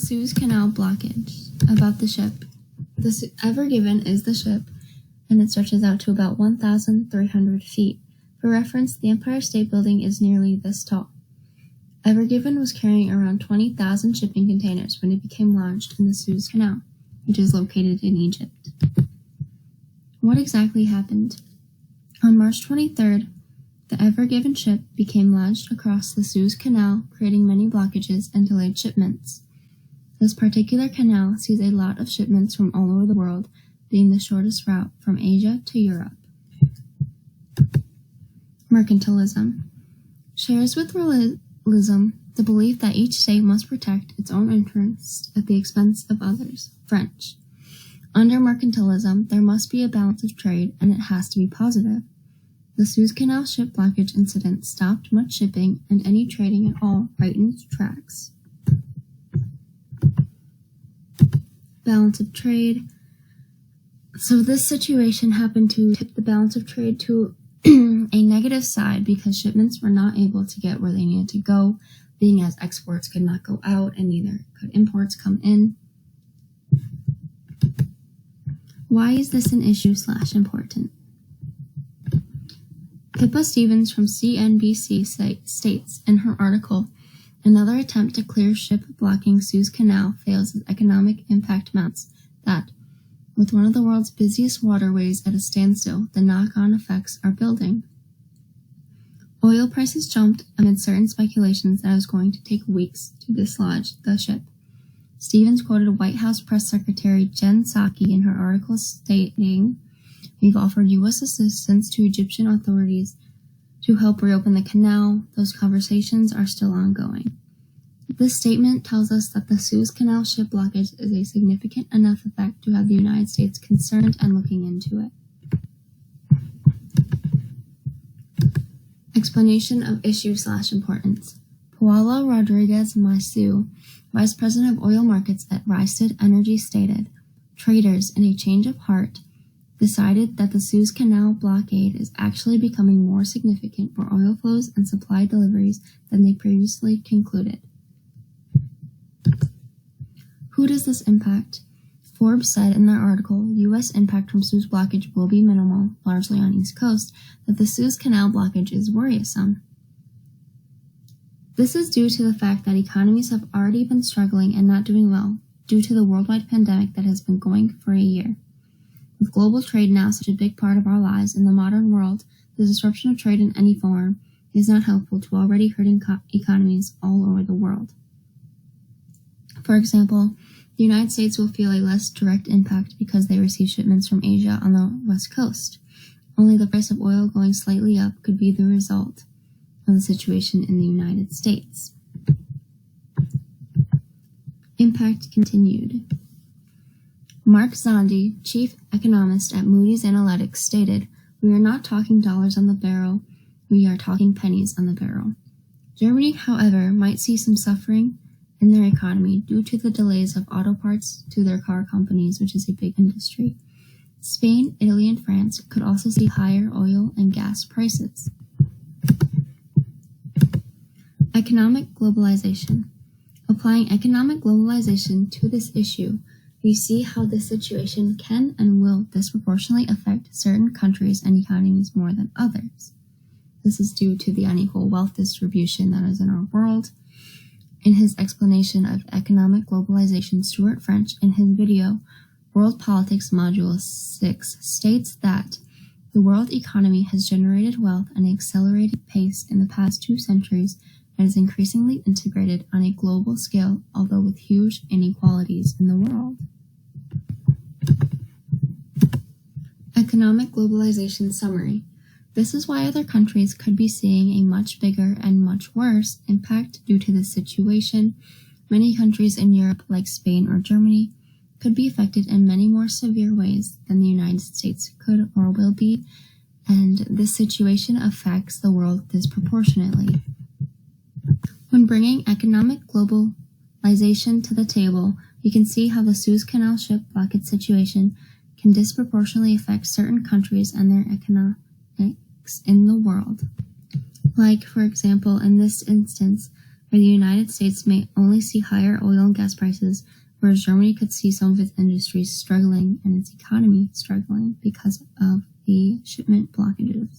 Suez Canal blockage. About the ship. The Ever Given is the ship, and it stretches out to about 1,300 feet. For reference, the Empire State Building is nearly this tall. Ever Given was carrying around 20,000 shipping containers when it became launched in the Suez Canal, which is located in Egypt. What exactly happened? On March 23rd, the Ever Given ship became launched across the Suez Canal, creating many blockages and delayed shipments. This particular canal sees a lot of shipments from all over the world, being the shortest route from Asia to Europe. Mercantilism shares with realism the belief that each state must protect its own interests at the expense of others. French. Under mercantilism, there must be a balance of trade, and it has to be positive. The Suez Canal ship blockage incident stopped much shipping and any trading at all right in its tracks. Balance of trade. So this situation happened to tip the balance of trade to a negative side because shipments were not able to get where they needed to go, being as exports could not go out and neither could imports come in. Why is this an issue / important? Pippa Stevens from CNBC states in her article, another attempt to clear ship blocking Suez Canal fails as economic impact mounts that, with one of the world's busiest waterways at a standstill, the knock-on effects are building. Oil prices jumped amid certain speculations that it was going to take weeks to dislodge the ship. Stevens quoted White House Press Secretary Jen Psaki in her article stating, "We've offered U.S. assistance to Egyptian authorities to help reopen the canal. Those conversations are still ongoing." This statement tells us that the Suez Canal ship blockage is a significant enough effect to have the United States concerned and looking into it. Explanation of issue / importance. Paola Rodriguez Masu, Vice President of Oil Markets at Rystad Energy, stated, "Traders, in a change of heart, decided that the Suez Canal blockade is actually becoming more significant for oil flows and supply deliveries than they previously concluded." Who does this impact? Forbes said in their article, U.S. impact from Suez blockage will be minimal, largely on East Coast, that the Suez Canal blockage is worrisome. This is due to the fact that economies have already been struggling and not doing well due to the worldwide pandemic that has been going for a year. With global trade now such a big part of our lives in the modern world, the disruption of trade in any form is not helpful to already hurting economies all over the world. For example, the United States will feel a less direct impact because they receive shipments from Asia on the West Coast. Only the price of oil going slightly up could be the result of the situation in the United States. Impact continued. Mark Zandi, chief economist at Moody's Analytics, stated, "We are not talking dollars on the barrel, we are talking pennies on the barrel." Germany, however, might see some suffering in their economy due to the delays of auto parts to their car companies, which is a big industry. Spain, Italy, and France could also see higher oil and gas prices. Economic globalization. Applying economic globalization to this issue, we see how this situation can and will disproportionately affect certain countries and economies more than others. This is due to the unequal wealth distribution that is in our world. In his explanation of economic globalization, Stuart French, in his video, World Politics Module 6, states that the world economy has generated wealth at an accelerated pace in the past 2 centuries and is increasingly integrated on a global scale, although with huge inequalities in the world. Economic globalization summary. This is why other countries could be seeing a much bigger and much worse impact due to this situation. Many countries in Europe, like Spain or Germany, could be affected in many more severe ways than the United States could or will be, and this situation affects the world disproportionately. When bringing economic globalization to the table, we can see how the Suez Canal ship blockage situation can disproportionately affect certain countries and their economics in the world. Like, for example, in this instance, where the United States may only see higher oil and gas prices, whereas Germany could see some of its industries struggling and its economy struggling because of the shipment blockages.